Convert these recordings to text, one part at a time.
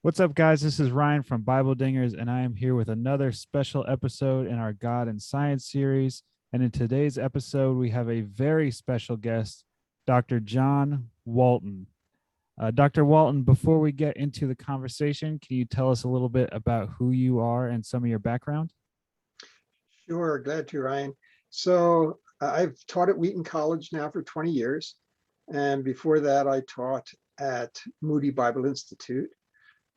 What's up, guys? This is Ryan from Bible Dingers, and I am here with another special episode in our God and Science series. And in today's episode, we have a very special guest, Dr. John Walton. Dr. Walton, before we get into the conversation, can you tell us a little bit about who you are and some of your background? Sure, glad to, Ryan. I've taught at Wheaton College now for 20 years. And before that, I taught at Moody Bible Institute.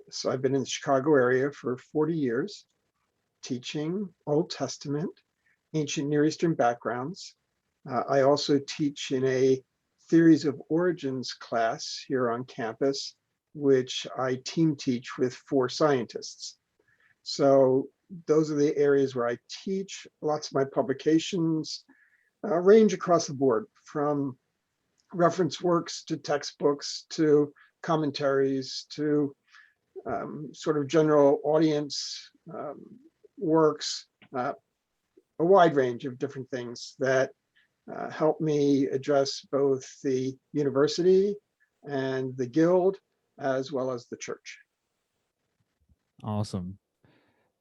So I've been in the Chicago area for 40 years, teaching Old Testament, ancient Near Eastern backgrounds. I also teach in a theories of origins class here on campus, which I team teach with 4 scientists. So those are the areas where I teach. Lots of my publications range across the board, from reference works to textbooks to commentaries to sort of general audience works, a wide range of different things that help me address both the university and the guild, as well as the church. Awesome.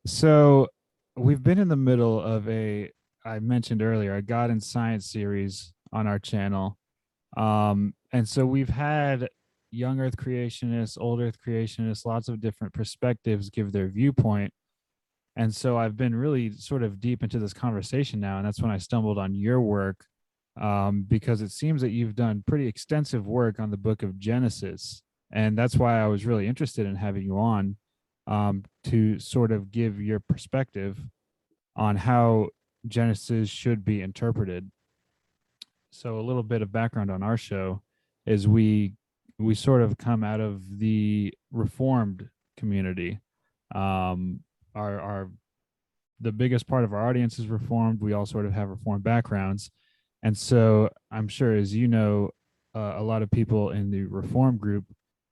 So we've been in the middle of I mentioned earlier, a God and Science series on our channel. And so we've had young Earth creationists, old Earth creationists, lots of different perspectives give their viewpoint. And so I've been really sort of deep into this conversation now. And that's when I stumbled on your work, because it seems that you've done pretty extensive work on the book of Genesis. And that's why I was really interested in having you on, to sort of give your perspective on how Genesis should be interpreted. So a little bit of background on our show is we sort of come out of the Reformed community. Our the biggest part of our audience is Reformed. We all sort of have Reformed backgrounds, and so I'm sure, as you know, a lot of people in the Reformed group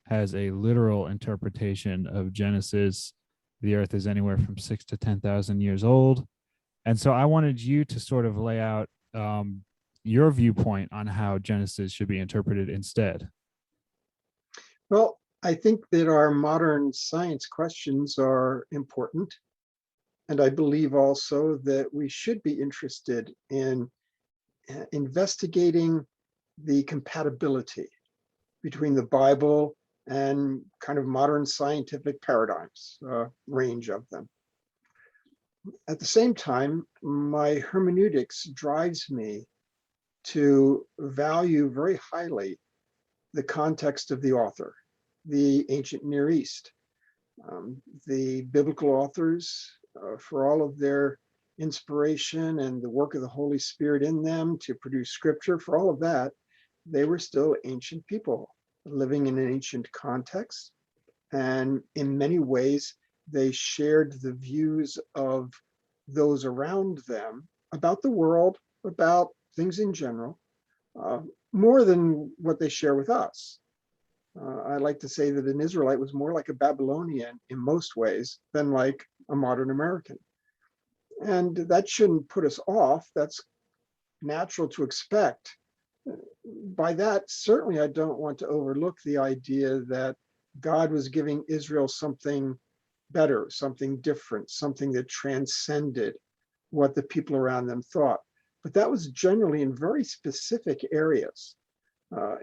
has a literal interpretation of Genesis. The Earth is anywhere from 6 to 10,000 years old, and so I wanted you to sort of lay out your viewpoint on how Genesis should be interpreted instead. Well, I think that our modern science questions are important. And I believe also that we should be interested in investigating the compatibility between the Bible and kind of modern scientific paradigms, range of them. At the same time, my hermeneutics drives me to value very highly the context of the author, the ancient Near East. The biblical authors, for all of their inspiration and the work of the Holy Spirit in them to produce scripture, for all of that, they were still ancient people living in an ancient context. And in many ways, they shared the views of those around them about the world, about things in general, more than what they share with us. I like to say that an Israelite was more like a Babylonian in most ways than like a modern American. And that shouldn't put us off. That's natural to expect. By that, certainly I don't want to overlook the idea that God was giving Israel something better, something different, something that transcended what the people around them thought. But that was generally in very specific areas,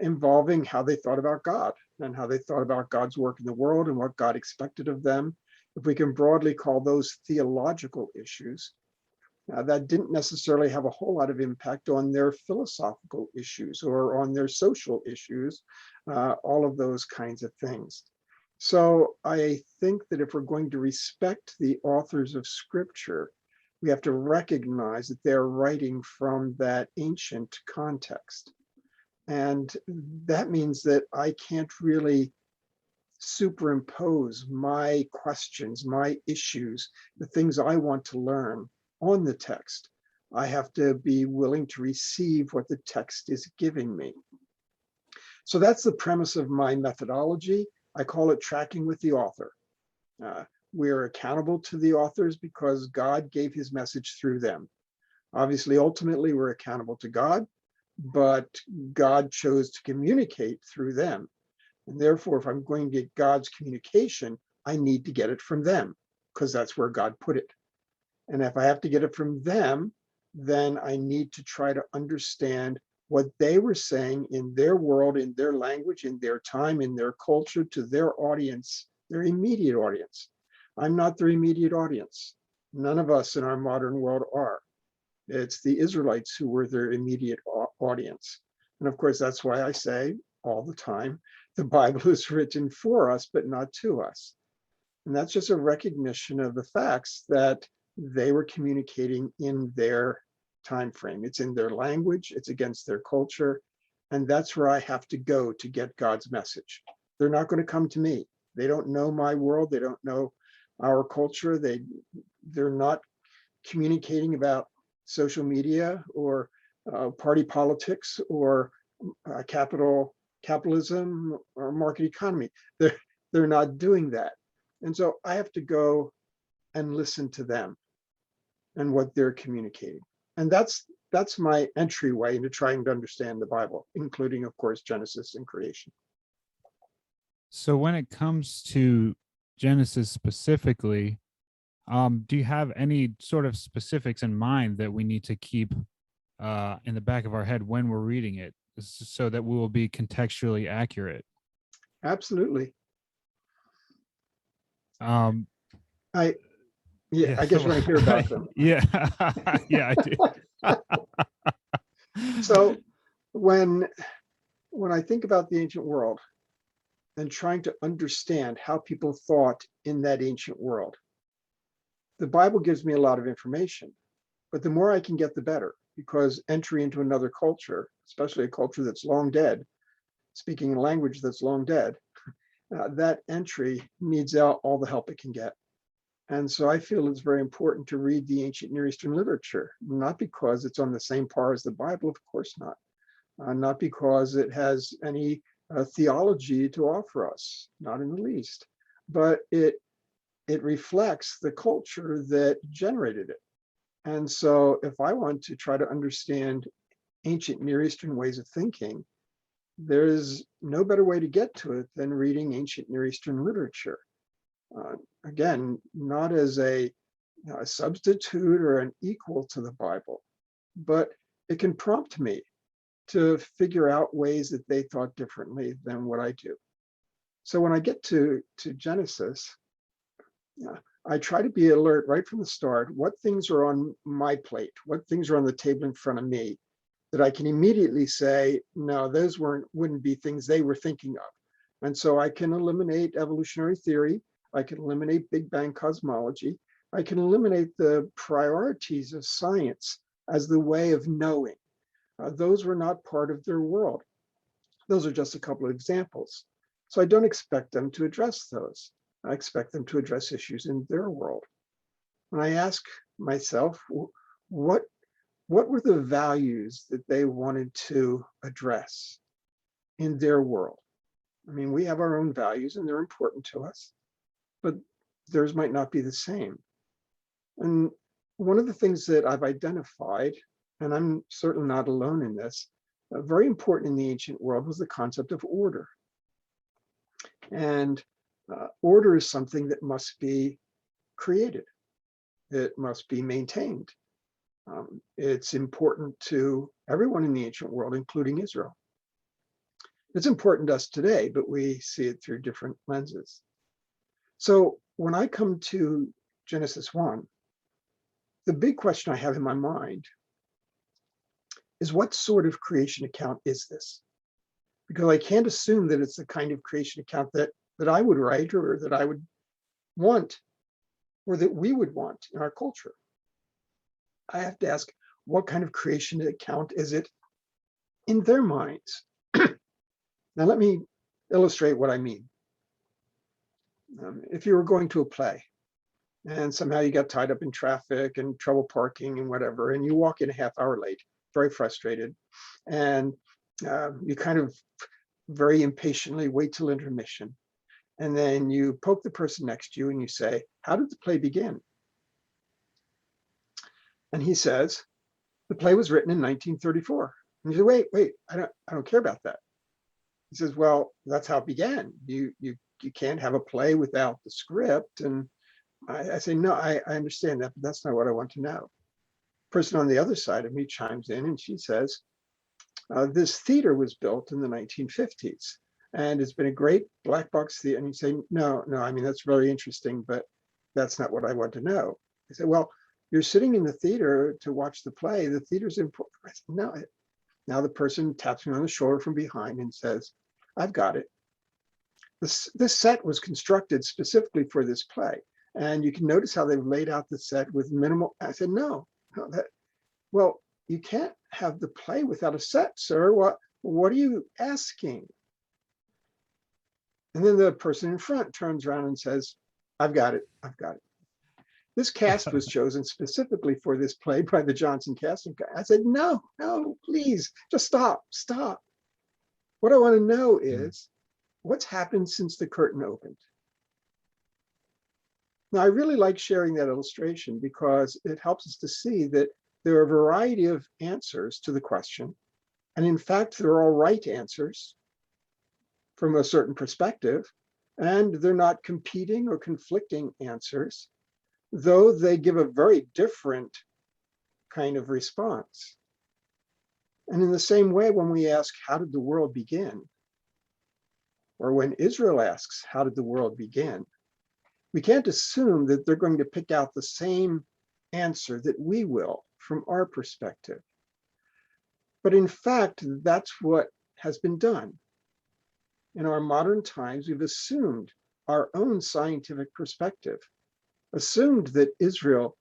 involving how they thought about God and how they thought about God's work in the world and what God expected of them. If we can broadly call those theological issues, that didn't necessarily have a whole lot of impact on their philosophical issues or on their social issues, all of those kinds of things. So I think that if we're going to respect the authors of Scripture, we have to recognize that they're writing from that ancient context. And that means that I can't really superimpose my questions, my issues, the things I want to learn on the text. I have to be willing to receive what the text is giving me. So that's the premise of my methodology. I call it tracking with the author. We're accountable to the authors because God gave his message through them. Obviously, ultimately, we're accountable to God, but God chose to communicate through them. And therefore, if I'm going to get God's communication, I need to get it from them because that's where God put it. And if I have to get it from them, then I need to try to understand what they were saying in their world, in their language, in their time, in their culture, to their audience, their immediate audience. I'm not their immediate audience. None of us in our modern world are. It's the Israelites who were their immediate audience. And of course, that's why I say all the time, the Bible is written for us, but not to us. And that's just a recognition of the facts that they were communicating in their time frame. It's in their language, it's against their culture. And that's where I have to go to get God's message. They're not going to come to me. They don't know my world. They don't know our culture. They're not communicating about social media or party politics or capitalism or market economy. They're not doing that. And so I have to go and listen to them and what they're communicating. And that's my entryway into trying to understand the Bible, including, of course, Genesis and creation. So when it comes to Genesis specifically, do you have any sort of specifics in mind that we need to keep in the back of our head when we're reading it, so that we will be contextually accurate? Absolutely. Um, I yeah, I guess you want to hear about them. yeah, yeah, I do. So when I think about the ancient world and trying to understand how people thought in that ancient world, the Bible gives me a lot of information, but the more I can get, the better, because entry into another culture, especially a culture that's long dead, speaking a language that's long dead, that entry needs all the help it can get. And so I feel it's very important to read the ancient Near Eastern literature, not because it's on the same par as the Bible, of course not. Not because it has any theology to offer us, not in the least, but it reflects the culture that generated it. And so if I want to try to understand ancient Near Eastern ways of thinking, there's no better way to get to it than reading ancient Near Eastern literature. Again, not as a substitute or an equal to the Bible, but it can prompt me to figure out ways that they thought differently than what I do. So when I get to Genesis, I try to be alert right from the start. What things are on my plate? What things are on the table in front of me that I can immediately say, no, those wouldn't be things they were thinking of. And so I can eliminate evolutionary theory. I can eliminate Big Bang cosmology. I can eliminate the priorities of science as the way of knowing. Those were not part of their world. Those are just a couple of examples. So I don't expect them to address those. I expect them to address issues in their world. When I ask myself, what were the values that they wanted to address in their world? I mean, we have our own values and they're important to us, but theirs might not be the same. And one of the things that I've identified, and I'm certainly not alone in this, very important in the ancient world was the concept of order. And order is something that must be created. It must be maintained. It's important to everyone in the ancient world, including Israel. It's important to us today, but we see it through different lenses. So when I come to Genesis 1, the big question I have in my mind is, what sort of creation account is this? Because I can't assume that it's the kind of creation account that I would write or that I would want or that we would want in our culture. I have to ask, what kind of creation account is it in their minds? Now, let me illustrate what I mean. If you were going to a play and somehow you got tied up in traffic and trouble parking and whatever, and you walk in a half hour late, very frustrated, and you kind of very impatiently wait till intermission. And then you poke the person next to you and you say, how did the play begin? And he says, the play was written in 1934. And you say, wait, I don't care about that. He says, well, that's how it began. You you can't have a play without the script. And I say, no, I understand that, but that's not what I want to know. Person on the other side of me chimes in and she says, this theater was built in the 1950s and it's been a great black box theater. And you say, no, I mean, that's really interesting, but that's not what I want to know. I say, well, you're sitting in the theater to watch the play. The theater's important. I said, no. Now the person taps me on the shoulder from behind and says, I've got it. This set was constructed specifically for this play. And you can notice how they've laid out the set with minimal. I said, no, well, you can't have the play without a set, sir. What are you asking? And then the person in front turns around and says, I've got it. This cast was chosen specifically for this play by the Johnson casting. I said, no, please, just stop. What I want to know is what's happened since the curtain opened. Now, I really like sharing that illustration because it helps us to see that there are a variety of answers to the question. And in fact, they're all right answers from a certain perspective, and they're not competing or conflicting answers, though they give a very different kind of response. And in the same way, when we ask, how did the world begin? Or when Israel asks, how did the world begin? We can't assume that they're going to pick out the same answer that we will from our perspective. But in fact, that's what has been done. In our modern times, we've assumed our own scientific perspective, assumed that Israel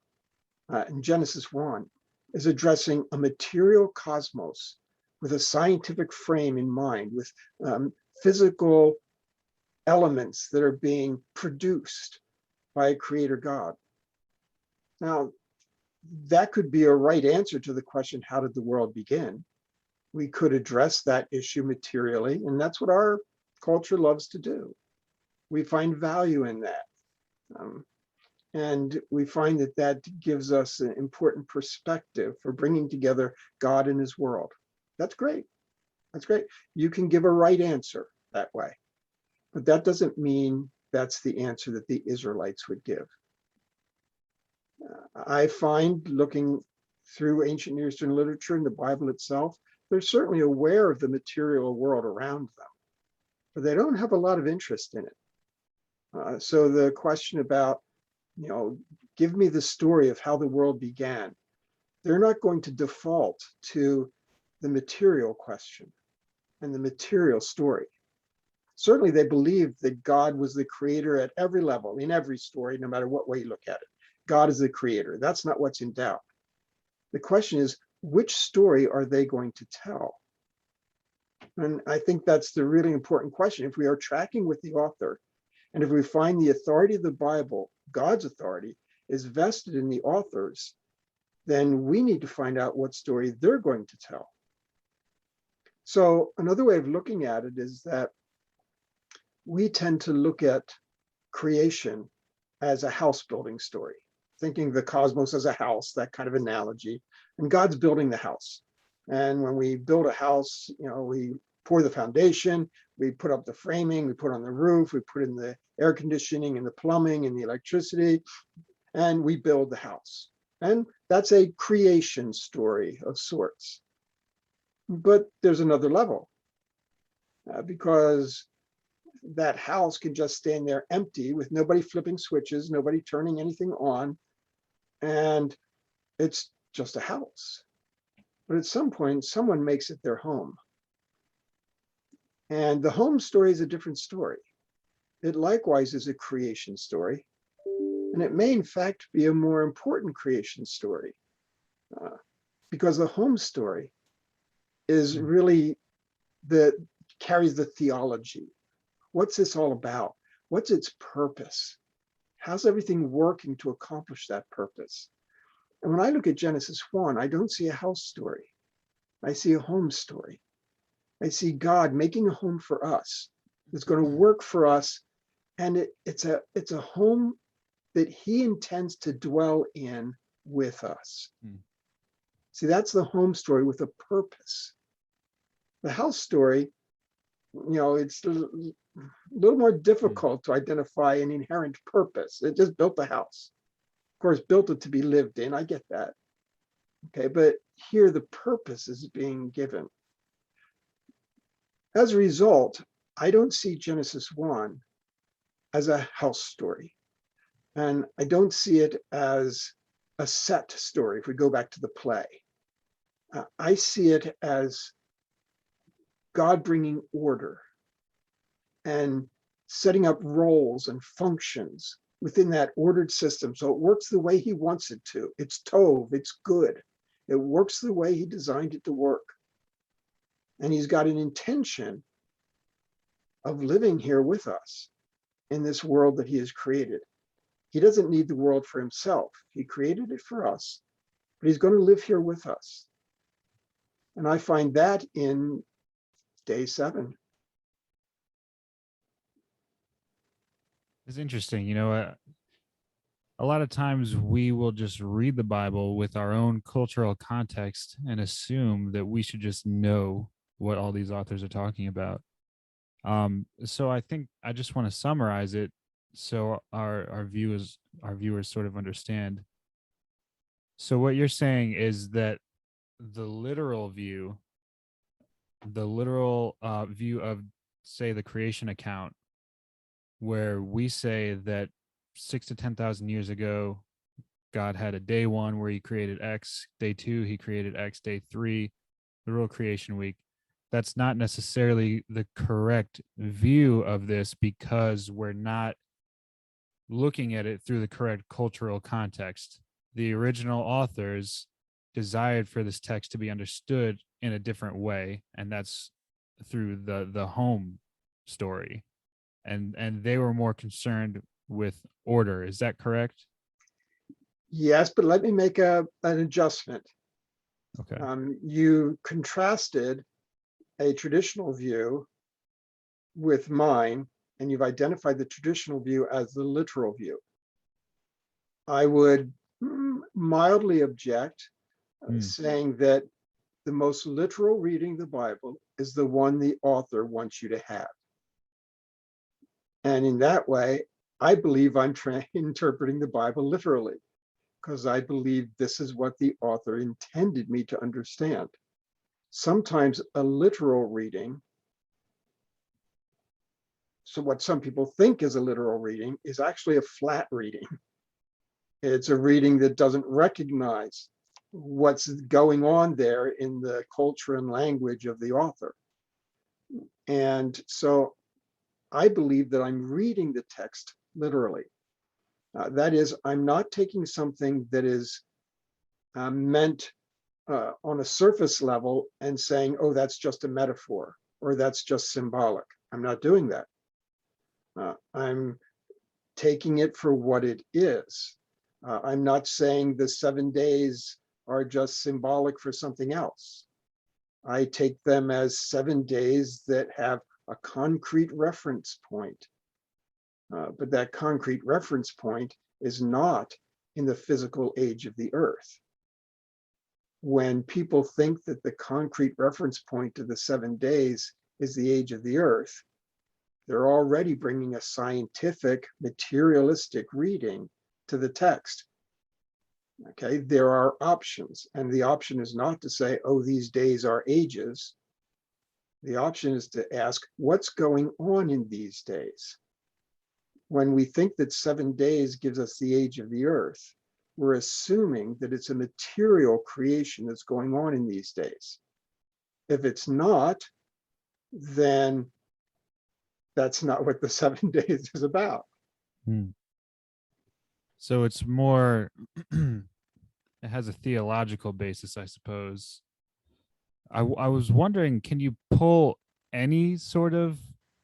in Genesis 1 is addressing a material cosmos with a scientific frame in mind, with physical elements that are being produced by a creator God. Now, that could be a right answer to the question, how did the world begin? We could address that issue materially, and that's what our culture loves to do. We find value in that. And we find that that gives us an important perspective for bringing together God and his world. That's great. That's great. You can give a right answer that way, but that doesn't mean that's the answer that the Israelites would give. I find, looking through ancient Near Eastern literature and the Bible itself, they're certainly aware of the material world around them, but they don't have a lot of interest in it. So the question about, give me the story of how the world began, they're not going to default to the material question and the material story. Certainly they believe that God was the creator at every level, in every story, no matter what way you look at it. God is the creator. That's not what's in doubt. The question is, which story are they going to tell? And I think that's the really important question. If we are tracking with the author, and if we find the authority of the Bible, God's authority, is vested in the authors, then we need to find out what story they're going to tell. So another way of looking at it is that we tend to look at creation as a house building story, thinking the cosmos as a house, that kind of analogy, and God's building the house. And when we build a house, we pour the foundation, we put up the framing, we put on the roof, we put in the air conditioning and the plumbing and the electricity, and we build the house. And that's a creation story of sorts. But there's another level, because that house can just stand there empty with nobody flipping switches, nobody turning anything on, and it's just a house. But at some point, someone makes it their home. And the home story is a different story. It likewise is a creation story. And it may, in fact, be a more important creation story, because the home story is really carries the theology. What's this all about? What's its purpose? How's everything working to accomplish that purpose? And when I look at Genesis 1, I don't see a house story. I see a home story. I see God making a home for us that's going to work for us. And it's a home that he intends to dwell in with us. See, that's the home story with a purpose. The house story, it's A little more Hmm. difficult to identify an inherent purpose. It just built the house. Of course, built it to be lived in. I get that. Okay, but here the purpose is being given. As a result, I don't see Genesis 1 as a house story. And I don't see it as a set story if we go back to the play. I see it as God bringing order and setting up roles and functions within that ordered system so it works the way he wants it to. It's tov, it's good. It works the way he designed it to work. And he's got an intention of living here with us in this world that he has created. He doesn't need the world for himself. He created it for us, but he's going to live here with us. And I find that in day 7. It's interesting. A lot of times we will just read the Bible with our own cultural context and assume that we should just know what all these authors are talking about. So I think I just want to summarize it so our viewers sort of understand. So what you're saying is that the literal view, the literal view of, say, the creation account, where we say that 6 to 10,000 years ago, God had a day one where he created X, day two, he created X, day three, the real creation week. That's not necessarily the correct view of this because we're not looking at it through the correct cultural context. The original authors desired for this text to be understood in a different way, and that's through the home story. And they were more concerned with order. Is that correct? Yes, but let me make an adjustment. Okay. You contrasted a traditional view with mine, and you've identified the traditional view as the literal view. I would mildly object, Mm. saying that the most literal reading of the Bible is the one the author wants you to have. And in that way, I believe I'm interpreting the Bible literally because I believe this is what the author intended me to understand. Sometimes a literal reading, so what some people think is a literal reading, is actually a flat reading. It's a reading that doesn't recognize what's going on there in the culture and language of the author. And so I believe that I'm reading the text literally. That is, I'm not taking something that is meant on a surface level and saying, oh, that's just a metaphor or that's just symbolic. I'm not doing that. I'm taking it for what it is. I'm not saying the 7 days are just symbolic for something else. I take them as 7 days that have a concrete reference point. But that concrete reference point is not in the physical age of the earth. When people think that the concrete reference point to the 7 days is the age of the earth, they're already bringing a scientific, materialistic reading to the text. Okay, there are options, and the option is not to say, oh, these days are ages. The option is to ask, what's going on in these days? When we think that 7 days gives us the age of the earth, we're assuming that it's a material creation that's going on in these days. If it's not, then that's not what the 7 days is about. Mm. So it's more, it has a theological basis, I suppose. I was wondering, can you pull any sort of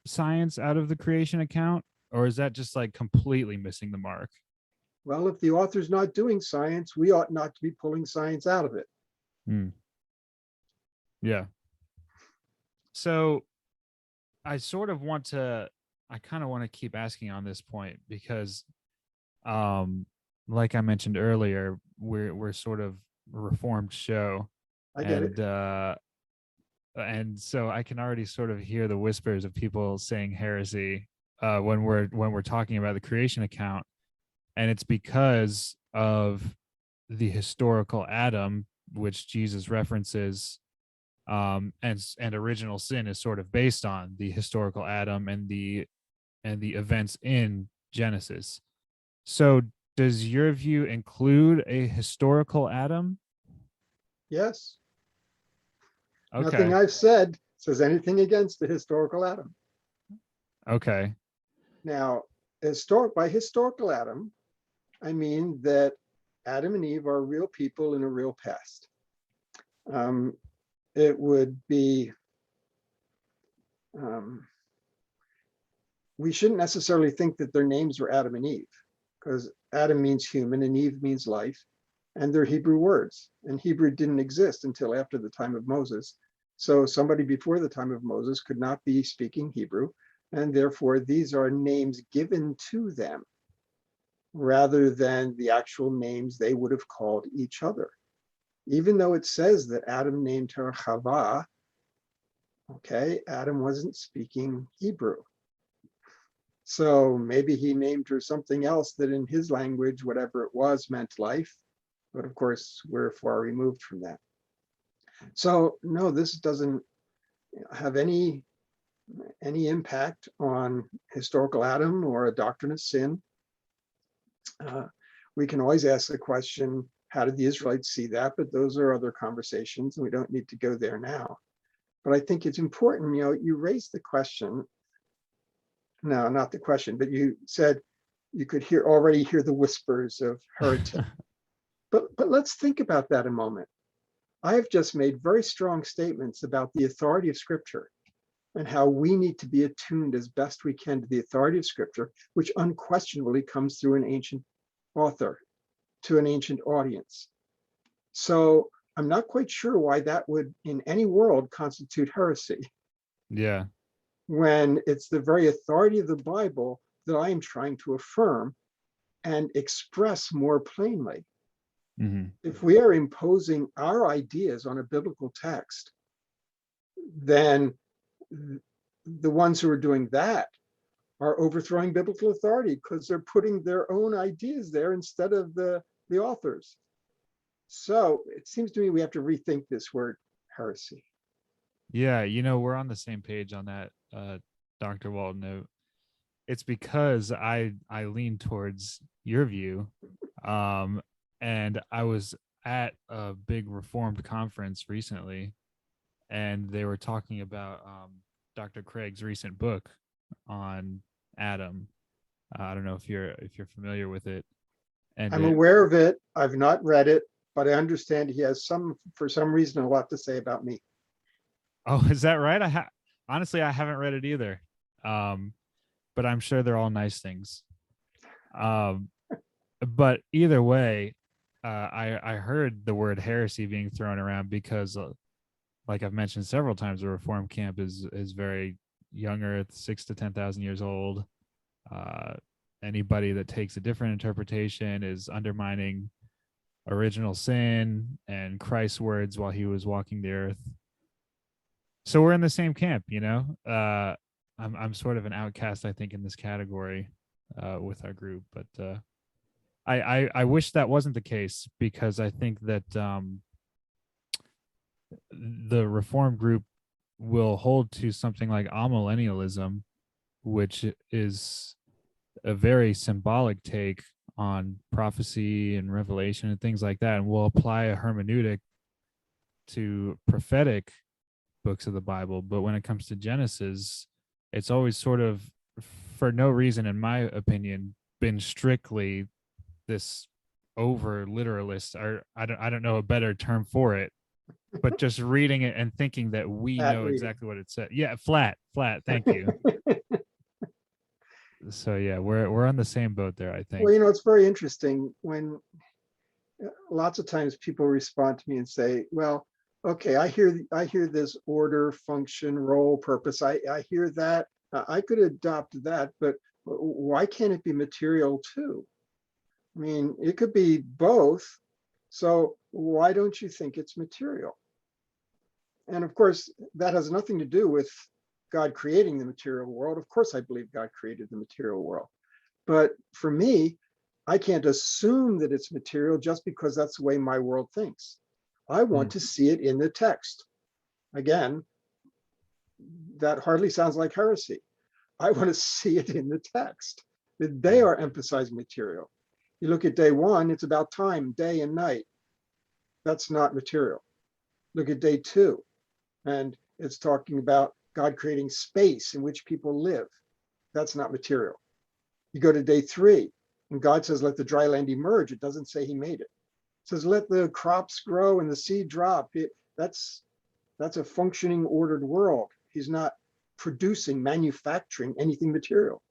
science out of the creation account, or is that just like completely missing the mark? Well, if the author's not doing science, we ought not to be pulling science out of it. Mm. Yeah. So I sort of want to, I kind of want to keep asking on this point because, um, like I mentioned earlier, we're sort of a reformed show, I get it. and And so I can already sort of hear the whispers of people saying heresy when we're talking about the creation account, and it's because of the historical Adam, which Jesus references, and original sin is sort of based on the historical Adam and the events in Genesis. So, does your view include a historical Adam? Yes, nothing Okay, I've said says anything against the historical Adam. okay, Now, by historical Adam, I mean that Adam and Eve are real people in a real past. Um, it would be, um, we shouldn't necessarily think that their names were Adam and Eve, because Adam means human and Eve means life, and they're Hebrew words. And Hebrew didn't exist until after the time of Moses. So somebody before the time of Moses could not be speaking Hebrew, and therefore these are names given to them rather than the actual names they would have called each other. Even though it says that Adam named her Chava, okay, Adam wasn't speaking Hebrew. So maybe he named her something else that in his language, whatever it was, meant life. But of course, we're far removed from that. So no, this doesn't have any impact on historical Adam or a doctrine of sin. We can always ask the question, how did the Israelites see that? But those are other conversations, and we don't need to go there now. But I think it's important, you raised the question. No, not the question, but you said you could already hear the whispers of heretic. But let's think about that a moment. I have just made very strong statements about the authority of Scripture and how we need to be attuned as best we can to the authority of Scripture, which unquestionably comes through an ancient author to an ancient audience. So I'm not quite sure why that would, in any world, constitute heresy, yeah, when it's the very authority of the Bible that I am trying to affirm and express more plainly. mm-hmm. If we are imposing our ideas on a biblical text, then the ones who are doing that are overthrowing biblical authority because they're putting their own ideas there instead of the authors. So it seems to me we have to rethink this word heresy. Yeah. We're on the same page on that, Dr. Walton. It's because I lean towards your view, um, and I was at a big Reformed conference recently, and they were talking about Dr. Craig's recent book on Adam. I don't know if you're familiar with it, and I'm it. aware of it. I've not read it, but I understand he has for some reason, a lot to say about me. Oh, is that right? Honestly, I haven't read it either, um, but I'm sure they're all nice things. Um, but either way, I heard the word heresy being thrown around because, like I've mentioned several times, the Reform camp is very younger, it's 6 to 10,000 years old. Uh, Anybody that takes a different interpretation is undermining original sin and Christ's words while he was walking the earth. So we're in the same camp. I'm sort of an outcast, I think, in this category with our group, but I wish that wasn't the case, because I think that the reform group will hold to something like amillennialism, which is a very symbolic take on prophecy and revelation and things like that, and will apply a hermeneutic to prophetic books of the Bible. But when it comes to Genesis, it's always sort of, for no reason, in my opinion, been strictly this over literalist, or I don't know a better term for it, but just reading it and thinking that we That know reading. exactly what it said. Yeah, flat. Thank you. So yeah, we're on the same boat there, I Well, think. it's very interesting when lots of times people respond to me and say, well, okay, I hear this order, function, role, purpose. I hear that. I could adopt that, but why can't it be material too? I mean, it could be both. So why don't you think it's material? And of course, that has nothing to do with God creating the material world. Of course, I believe God created the material world. But for me, I can't assume that it's material just because that's the way my world thinks. I want Hmm. to see it in the text. Again, that hardly sounds like heresy. I want to see it in the text, that they Hmm. are emphasizing material. You look at day one, it's about time, day and night. That's not material. Look at day two, and it's talking about God creating space in which people live. That's not material. You go to day three, and God says, let the dry land emerge. It doesn't say he made it. It says, let the crops grow and the seed drop. That's a functioning, ordered world. He's not producing, manufacturing anything material.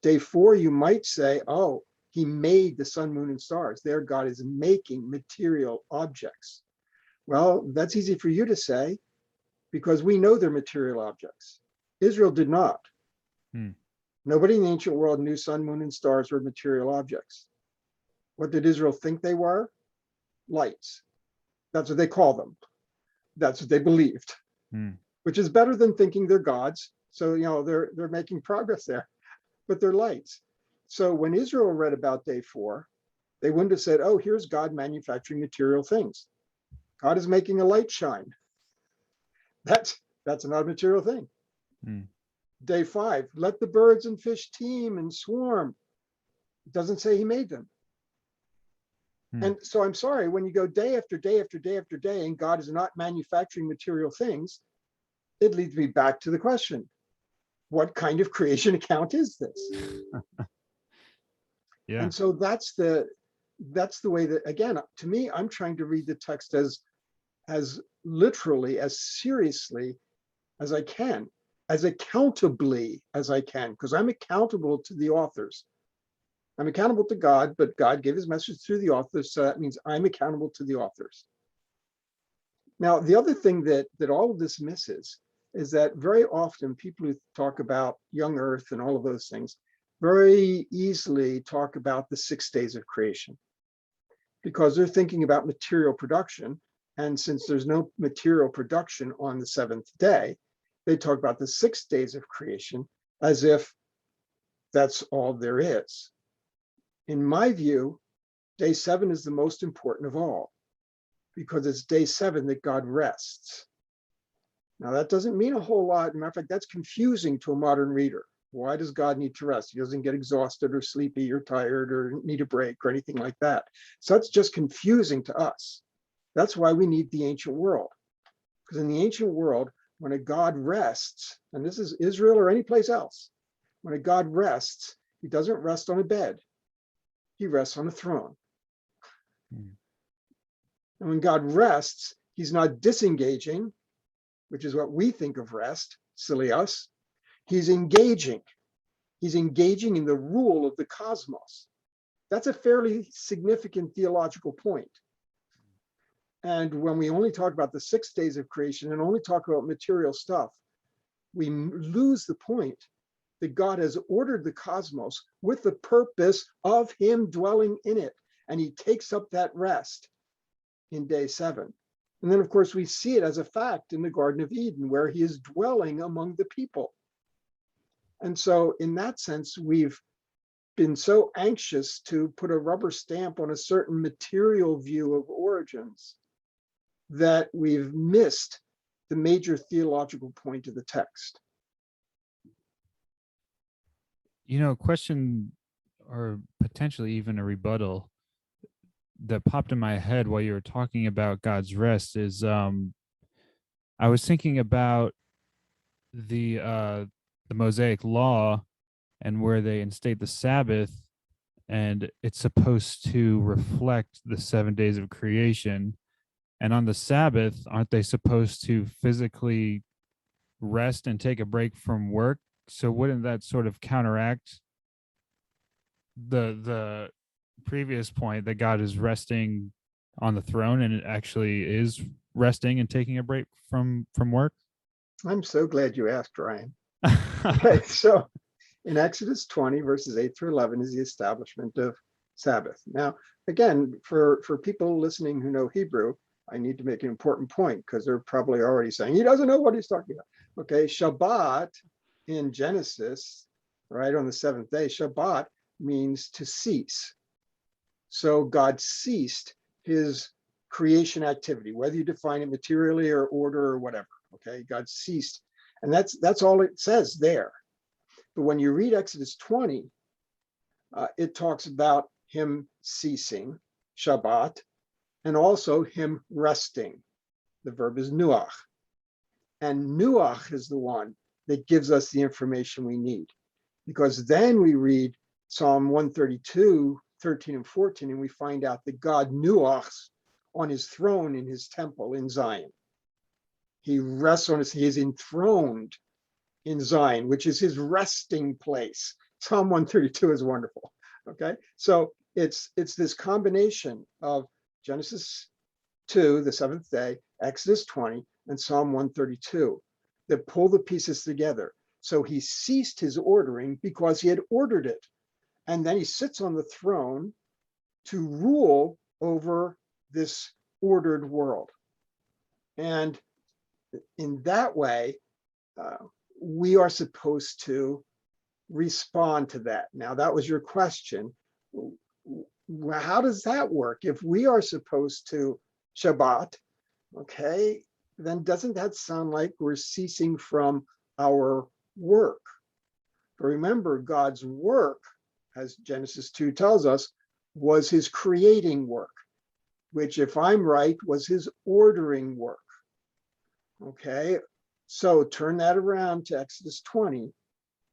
Day four, you might say, oh, he made the sun, moon, and stars. There, God is making material objects. Well, that's easy for you to say because we know they're material objects. Israel did not. Hmm. Nobody in the ancient world knew sun, moon, and stars were material objects. What did Israel think they were? Lights. That's what they call them. That's what they believed, Hmm. which is better than thinking they're gods. So, they're making progress there, but they're lights. So when Israel read about day four, they wouldn't have said, oh, here's God manufacturing material things. God is making a light shine. That's not a material thing. Hmm. Day five, let the birds and fish teem and swarm. It doesn't say he made them. Hmm. And so I'm sorry, when you go day after day after day after day and God is not manufacturing material things, it leads me back to the question, what kind of creation account is this? Yeah. And so that's the way that, again, to me, I'm trying to read the text as literally, as seriously as I can, as accountably as I can, because I'm accountable to the authors. I'm accountable to God, but God gave his message through the authors, so that means I'm accountable to the authors. Now, the other thing that all of this misses is that very often people who talk about young earth and all of those things very easily talk about the 6 days of creation because they're thinking about material production. And since there's no material production on the seventh day, they talk about the 6 days of creation as if that's all there is. In my view, day 7 is the most important of all because it's day 7 that God rests. Now, that doesn't mean a whole lot. Matter of fact, that's confusing to a modern reader. Why does God need to rest? He doesn't get exhausted or sleepy or tired or need a break or anything like that. So that's just confusing to us. That's why we need the ancient world. Because in the ancient world, when a God rests, and this is Israel or any place else, when a God rests, he doesn't rest on a bed. He rests on a throne. Hmm. And when God rests, he's not disengaging, which is what we think of rest, silly us. He's engaging. He's engaging in the rule of the cosmos. That's a fairly significant theological point. And when we only talk about the 6 days of creation and only talk about material stuff, we lose the point that God has ordered the cosmos with the purpose of him dwelling in it. And he takes up that rest in day 7. And then, of course, we see it as a fact in the Garden of Eden, where he is dwelling among the people. And so, in that sense, we've been so anxious to put a rubber stamp on a certain material view of origins that we've missed the major theological point of the text. Question or potentially even a rebuttal that popped in my head while you were talking about God's rest is I was thinking about the Mosaic Law and where they instate the Sabbath, and it's supposed to reflect the 7 days of creation. And on the Sabbath, aren't they supposed to physically rest and take a break from work? So wouldn't that sort of counteract the previous point that God is resting on the throne and it actually is resting and taking a break from work? I'm so glad you asked, Ryan. Okay, so in Exodus 20, verses 8 through 11 is the establishment of Sabbath. Now, again, for people listening who know Hebrew, I need to make an important point because they're probably already saying he doesn't know what he's talking about. Okay, Shabbat in Genesis, right, on the seventh day, Shabbat means to cease. So God ceased his creation activity, whether you define it materially or order or whatever. Okay, God ceased. And that's all it says there. But when you read Exodus 20, it talks about him ceasing, Shabbat, and also him resting. The verb is nuach. And nuach is the one that gives us the information we need. Because then we read Psalm 132, 13 and 14, and we find out that God nuachs on his throne in his temple in Zion. He rests on his, he is enthroned in Zion, which is his resting place. Psalm 132 is wonderful. Okay, so it's this combination of Genesis 2, the seventh day, Exodus 20, and Psalm 132 that pull the pieces together. So he ceased his ordering because he had ordered it. And then he sits on the throne to rule over this ordered world. And in that way, we are supposed to respond to that. Now, that was your question. How does that work? If we are supposed to Shabbat, okay, then doesn't that sound like we're ceasing from our work? But remember, God's work, as Genesis 2 tells us, was his creating work, which, if I'm right, was his ordering work. Okay, so turn that around to Exodus 20.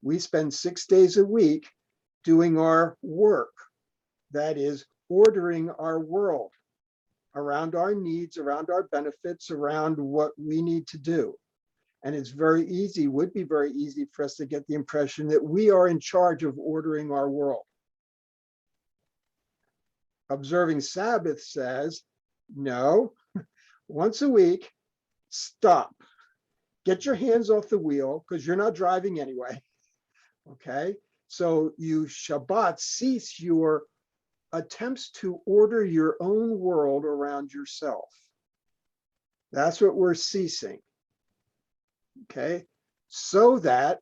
We spend 6 days a week doing our work. That is, ordering our world around our needs, around our benefits, around what we need to do. And it's very easy, would be very easy for us to get the impression that we are in charge of ordering our world. Observing Sabbath says, no, once a week, stop. Get your hands off the wheel because you're not driving anyway. Okay, so you Shabbat, cease your attempts to order your own world around yourself. That's what we're ceasing. Okay, so that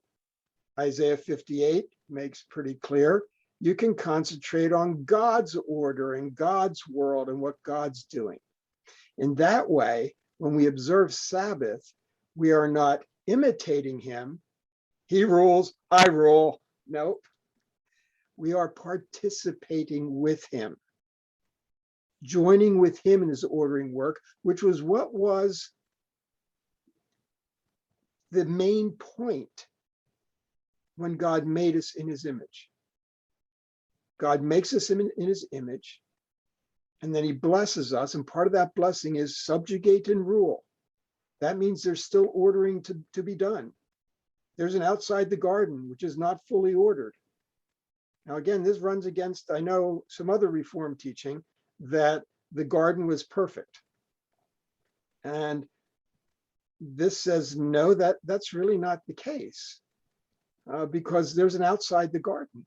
Isaiah 58 makes pretty clear, you can concentrate on God's order and God's world and what God's doing. In that way, when we observe Sabbath, we are not imitating him. He rules, I rule. Nope. We are participating with him, joining with him in his ordering work, which was what was the main point when God made us in his image. God makes us in his image, and then he blesses us. And part of that blessing is subjugate and rule. That means there's still ordering to be done. There's an outside the garden, which is not fully ordered. Now, again, this runs against, I know, some other Reform teaching that the garden was perfect. And this says, no, that's really not the case, because there's an outside the garden.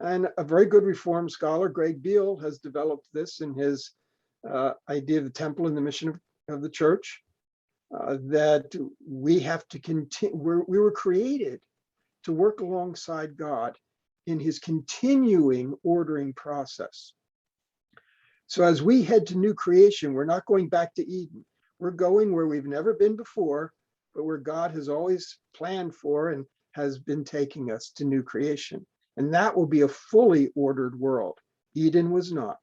And a very good Reform scholar, Greg Beale, has developed this in his idea of the temple and the mission of the church, that we have to continue, we were created to work alongside God in his continuing ordering process. So as we head to new creation, we're not going back to Eden. We're going where we've never been before, but where God has always planned for and has been taking us to new creation. And that will be a fully ordered world. Eden was not.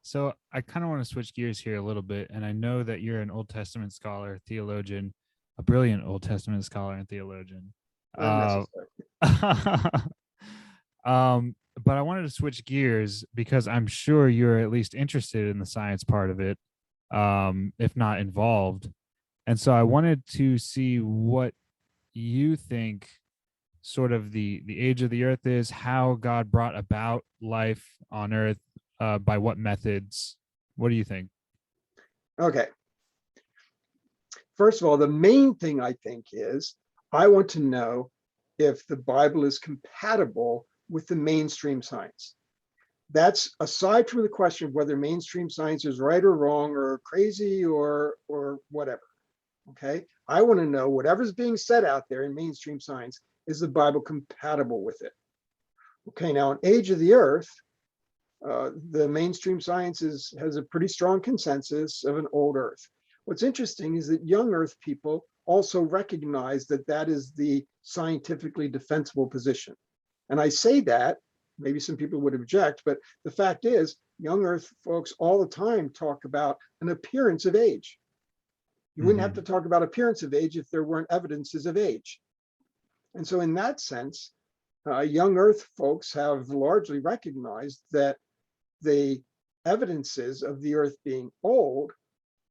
So I kind of want to switch gears here a little bit. And I know that you're an Old Testament scholar, theologian, a brilliant Old Testament scholar and theologian. Unnecessary. But I wanted to switch gears because I'm sure you're at least interested in the science part of it, if not involved. And so I wanted to see what you think sort of the age of the earth is, how God brought about life on earth, by what methods. What do you think? Okay. First of all, the main thing I think is I want to know if the Bible is compatible with the mainstream science. That's aside from the question of whether mainstream science is right or wrong or crazy or whatever. Okay, I want to know whatever's being said out there in mainstream science, is the Bible compatible with it? Okay, now in Age of the Earth, the mainstream science has a pretty strong consensus of an old Earth. What's interesting is that young Earth people also recognize that that is the scientifically defensible position. And I say that, maybe some people would object, but the fact is, young Earth folks all the time talk about an appearance of age. You wouldn't have to talk about appearance of age if there weren't evidences of age. And so in that sense, young Earth folks have largely recognized that the evidences of the Earth being old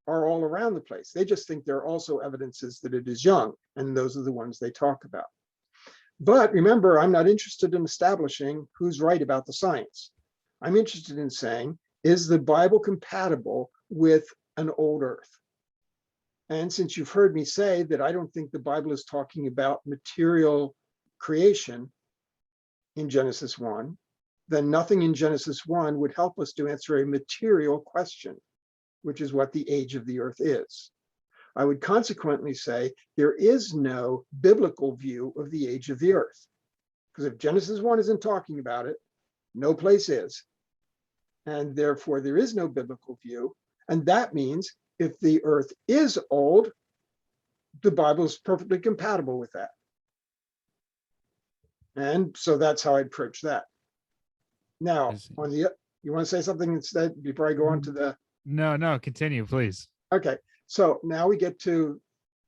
are all around the place. They just think there are also evidences that it is young, and those are the ones they talk about. But remember, I'm not interested in establishing who's right about the science. I'm interested in saying, is the Bible compatible with an old Earth? And since you've heard me say that I don't think the Bible is talking about material creation in Genesis 1, then nothing in Genesis 1 would help us to answer a material question, which is what the age of the Earth is. I would consequently say there is no biblical view of the age of the Earth. Because if Genesis 1 isn't talking about it, no place is. And therefore, there is no biblical view. And that means if the Earth is old, the Bible is perfectly compatible with that. And so that's how I'd approach that. Now, on the, you want to say something instead before I go on to the? No, continue, please. Okay, so now we get to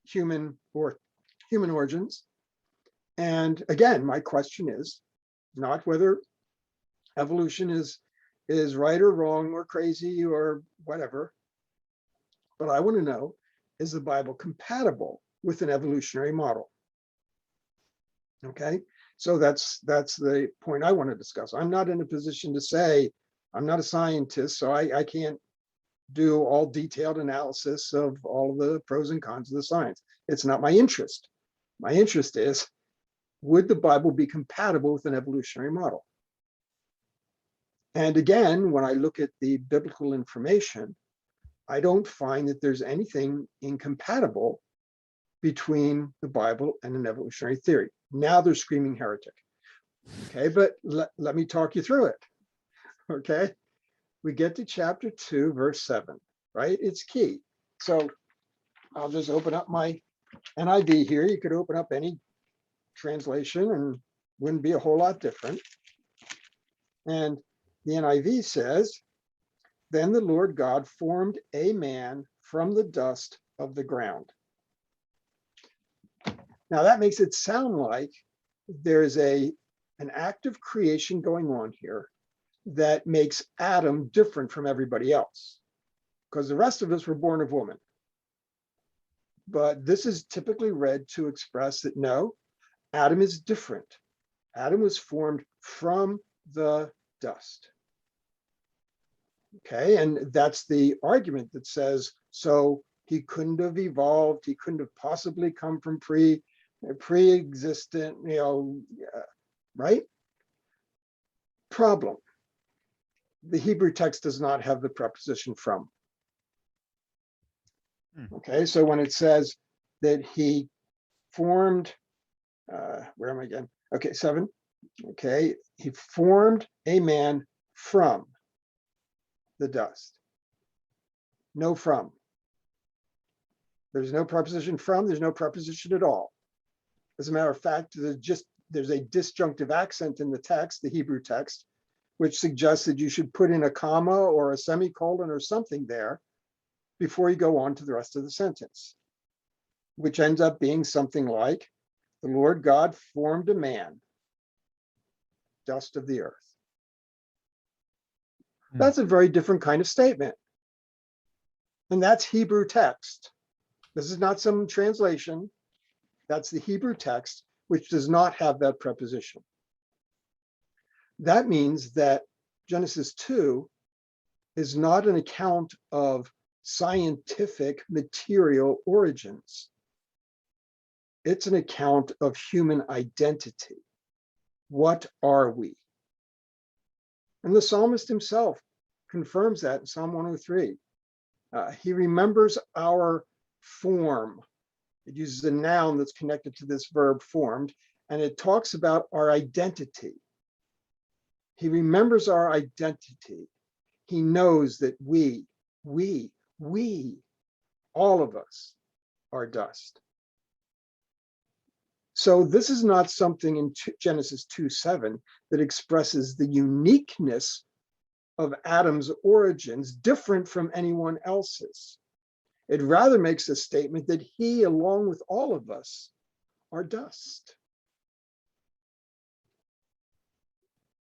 human origins. And again, my question is not whether evolution is right or wrong or crazy or whatever, but I want to know, is the Bible compatible with an evolutionary model? Okay, so that's the point I want to discuss. I'm not in a position to say, I'm not a scientist, so I can't do all detailed analysis of all of the pros and cons of the science. It's not my interest. My interest is, would the Bible be compatible with an evolutionary model? And again, when I look at the biblical information, I don't find that there's anything incompatible between the Bible and an evolutionary theory. Now they're screaming heretic. Okay, but let me talk you through it. Okay, we get to chapter 2, verse 7, right? It's key. So I'll just open up my NIV here. You could open up any translation and wouldn't be a whole lot different. And the NIV says, then the Lord God formed a man from the dust of the ground. Now that makes it sound like there's an act of creation going on here that makes Adam different from everybody else, because the rest of us were born of woman. But this is typically read to express that no, Adam is different. Adam was formed from the dust. Okay, and that's the argument that says, so he couldn't have evolved, he couldn't have possibly come from pre-existent, right? Problem. The Hebrew text does not have the preposition from. Okay, so when it says that he formed, where am I again? Okay, 7. Okay, he formed a man from the dust. No from. There's no preposition from, there's no preposition at all. As a matter of fact, there's a disjunctive accent in the text, the Hebrew text, which suggests that you should put in a comma or a semicolon or something there before you go on to the rest of the sentence, which ends up being something like, the Lord God formed a man, dust of the earth. That's a very different kind of statement. And that's Hebrew text. This is not some translation. That's the Hebrew text, which does not have that preposition. That means that Genesis 2 is not an account of scientific material origins. It's an account of human identity. What are we? And the psalmist himself confirms that in Psalm 103. He remembers our form. It uses a noun that's connected to this verb formed, and it talks about our identity. He remembers our identity. He knows that we, all of us are dust. So this is not something in Genesis 2:7 that expresses the uniqueness of Adam's origins different from anyone else's. It rather makes a statement that he, along with all of us, are dust.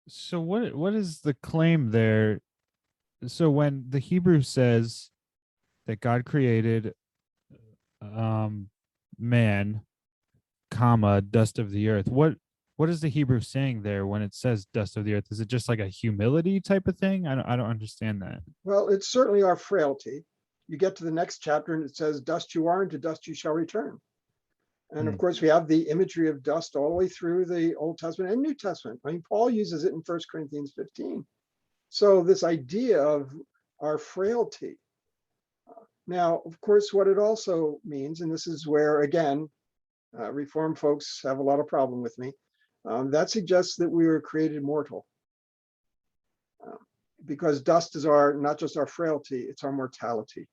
So what is the claim there? So when the Hebrew says that God created man, comma, dust of the earth, what is the Hebrew saying there when it says dust of the earth? Is it just like a humility type of thing? I don't understand that. Well, it's certainly our frailty. You get to the next chapter and it says, dust you are, and to dust you shall return. And of course, we have the imagery of dust all the way through the Old Testament and New Testament. I mean, Paul uses it in 1 Corinthians 15. So this idea of our frailty. Now, of course, what it also means, and this is where, again, Reformed folks have a lot of problem with me, that suggests that we were created mortal. Because dust is not just our frailty, it's our mortality.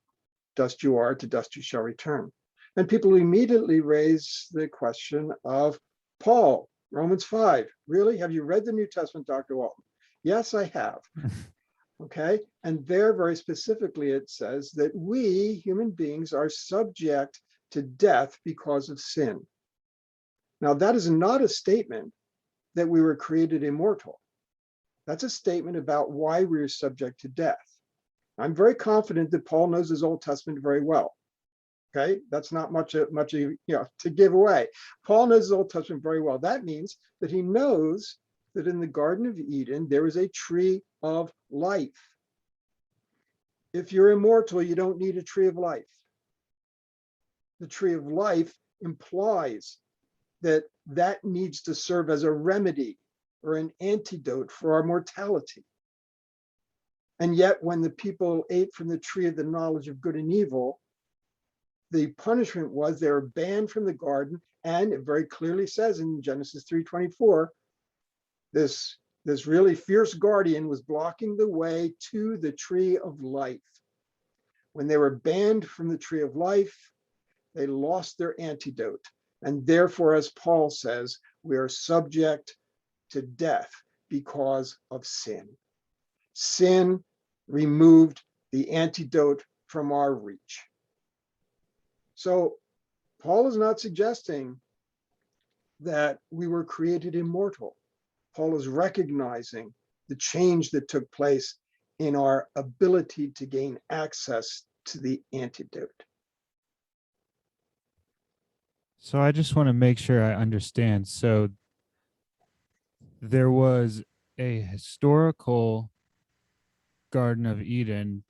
Dust you are, to dust you shall return. And people immediately raise the question of Paul, Romans 5. Really? Have you read the New Testament, Dr. Walton? Yes, I have. Okay. And there, very specifically, it says that we, human beings, are subject to death because of sin. Now, that is not a statement that we were created immortal. That's a statement about why we are subject to death. I'm very confident that Paul knows his Old Testament very well. Okay, that's not much to give away. Paul knows his Old Testament very well. That means that he knows that in the Garden of Eden, there is a tree of life. If you're immortal, you don't need a tree of life. The tree of life implies that that needs to serve as a remedy or an antidote for our mortality. And yet, when the people ate from the tree of the knowledge of good and evil, the punishment was they were banned from the garden, and it very clearly says in Genesis 3:24, this really fierce guardian was blocking the way to the tree of life. When they were banned from the tree of life, they lost their antidote. And therefore, as Paul says, we are subject to death because of sin. Sin removed the antidote from our reach. So Paul is not suggesting that we were created immortal. Paul is recognizing the change that took place in our ability to gain access to the antidote. So I just want to make sure I understand. So there was a historical Garden of Eden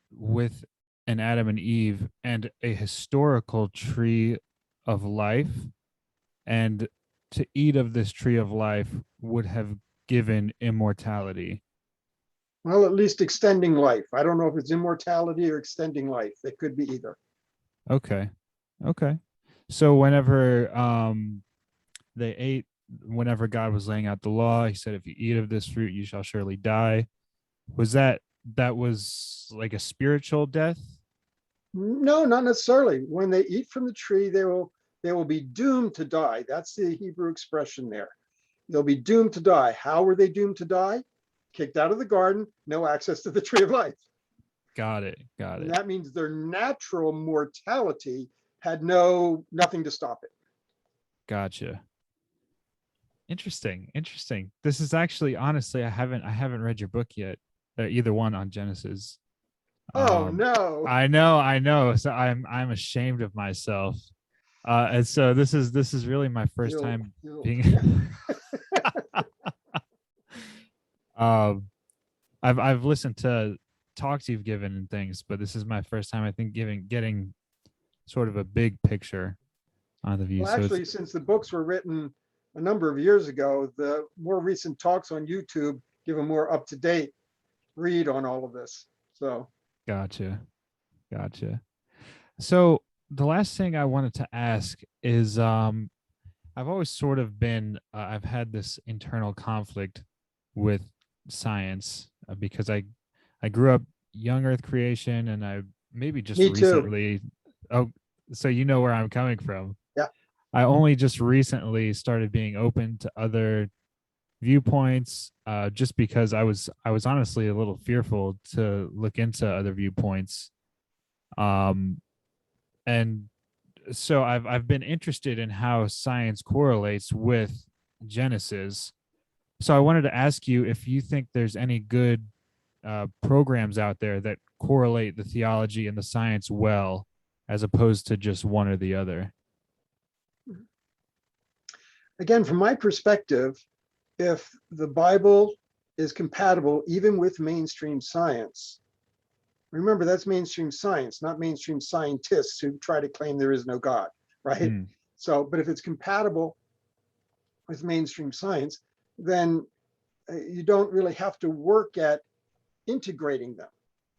with an Adam and Eve and a historical tree of life. And to eat of this tree of life would have given immortality. Well, at least extending life. I don't know if it's immortality or extending life. It could be either. Okay. Okay. So whenever they ate, whenever God was laying out the law, he said, if you eat of this fruit, you shall surely die. Was that was like a spiritual death? No, not necessarily. When they eat from the tree, they will be doomed to die. That's the Hebrew expression there. They'll be doomed to die. How were they doomed to die? Kicked out of the garden, no access to the tree of life. Got it. Got And it. that means their natural mortality had nothing to stop it. Gotcha. Interesting. Interesting. This is actually honestly, I haven't read your book yet. Either one on Genesis. Oh no. I know. So I'm ashamed of myself. And so this is really my first time Yeah. being um I've listened to talks you've given and things, but this is my first time I think getting sort of a big picture on the view. Well, So it's actually, since the books were written a number of years ago, the more recent talks on YouTube give a more up-to-date read on all of this. So Gotcha. Gotcha. So the last thing I wanted to ask is I've always sort of been I've had this internal conflict with science because I grew up young earth creation, and I maybe just me too. recently, oh, so you know where I'm coming from. Yeah. I only just recently started being open to other viewpoints, just because I was honestly a little fearful to look into other viewpoints. Um and so I've been interested in how science correlates with Genesis. So I wanted to ask you if you think there's any good programs out there that correlate the theology and the science well, as opposed to just one or the other. Again, from my perspective, if the Bible is compatible even with mainstream science, remember that's mainstream science, not mainstream scientists who try to claim there is no God, right? Mm, So, but if it's compatible with mainstream science, then you don't really have to work at integrating them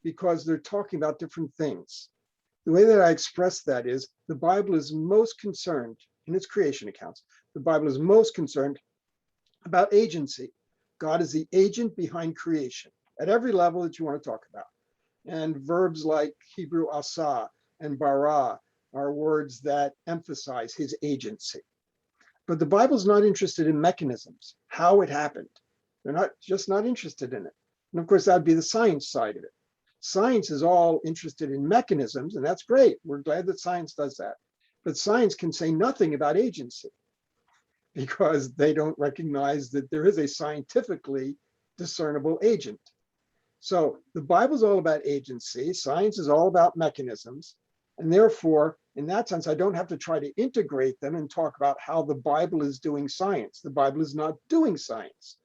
because they're talking about different things. The way that I express that is the Bible is most concerned in its creation accounts. The Bible is most concerned about agency. God is the agent behind creation at every level that you want to talk about. And verbs like Hebrew asa and bara are words that emphasize his agency. But the Bible's not interested in mechanisms, how it happened. They're not interested in it. And of course, that'd be the science side of it. Science is all interested in mechanisms, and that's great. We're glad that science does that. But science can say nothing about agency because they don't recognize that there is a scientifically discernible agent. So the Bible's all about agency, science is all about mechanisms, and therefore, in that sense, I don't have to try to integrate them and talk about how the Bible is doing science. The Bible is not doing science.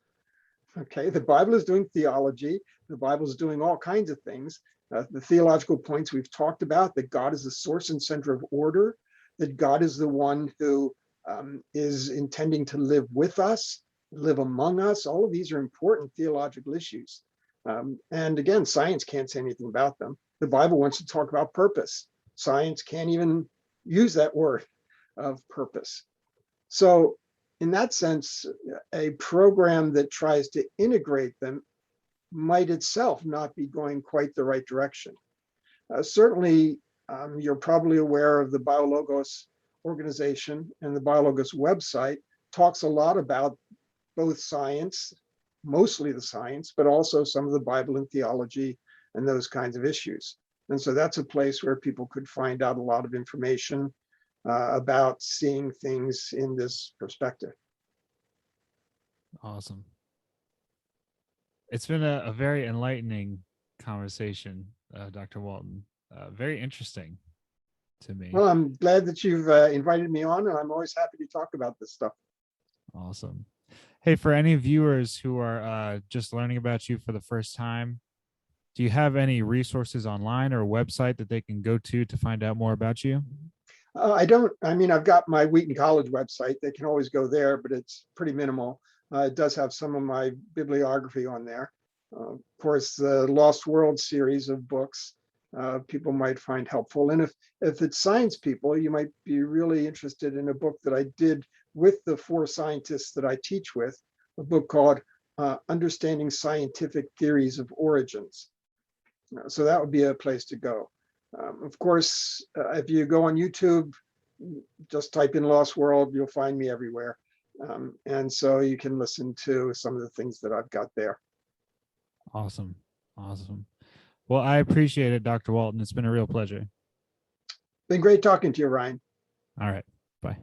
Okay, the Bible is doing theology. The Bible is doing all kinds of things. The theological points we've talked about, that God is the source and center of order, that God is the one who is intending to live with us, live among us. All of these are important theological issues. And again, science can't say anything about them. The Bible wants to talk about purpose. Science can't even use that word of purpose. So in that sense, a program that tries to integrate them might itself not be going quite the right direction. Certainly, you're probably aware of the BioLogos organization, and the BioLogos website talks a lot about both science, mostly the science, but also some of the Bible and theology and those kinds of issues. And so that's a place where people could find out a lot of information about seeing things in this perspective. awesome. It's been a very enlightening conversation, Dr. Walton. Very interesting to me. Well, I'm glad that you've invited me on, and I'm always happy to talk about this stuff. Awesome. Hey, for any viewers who are just learning about you for the first time, do you have any resources online or a website that they can go to find out more about you? I don't, I mean, I've got my Wheaton College website. They can always go there, but it's pretty minimal. It does have some of my bibliography on there. Of course, the Lost World series of books people might find helpful. And if it's science people, you might be really interested in a book that I did with the 4 scientists that I teach with, a book called Understanding Scientific Theories of Origins. So that would be a place to go. Of course, if you go on YouTube, just type in Lost World, you'll find me everywhere. And so you can listen to some of the things that I've got there. Awesome. Awesome. Well, I appreciate it, Dr. Walton. It's been a real pleasure. Been great talking to you, Ryan. All right. Bye.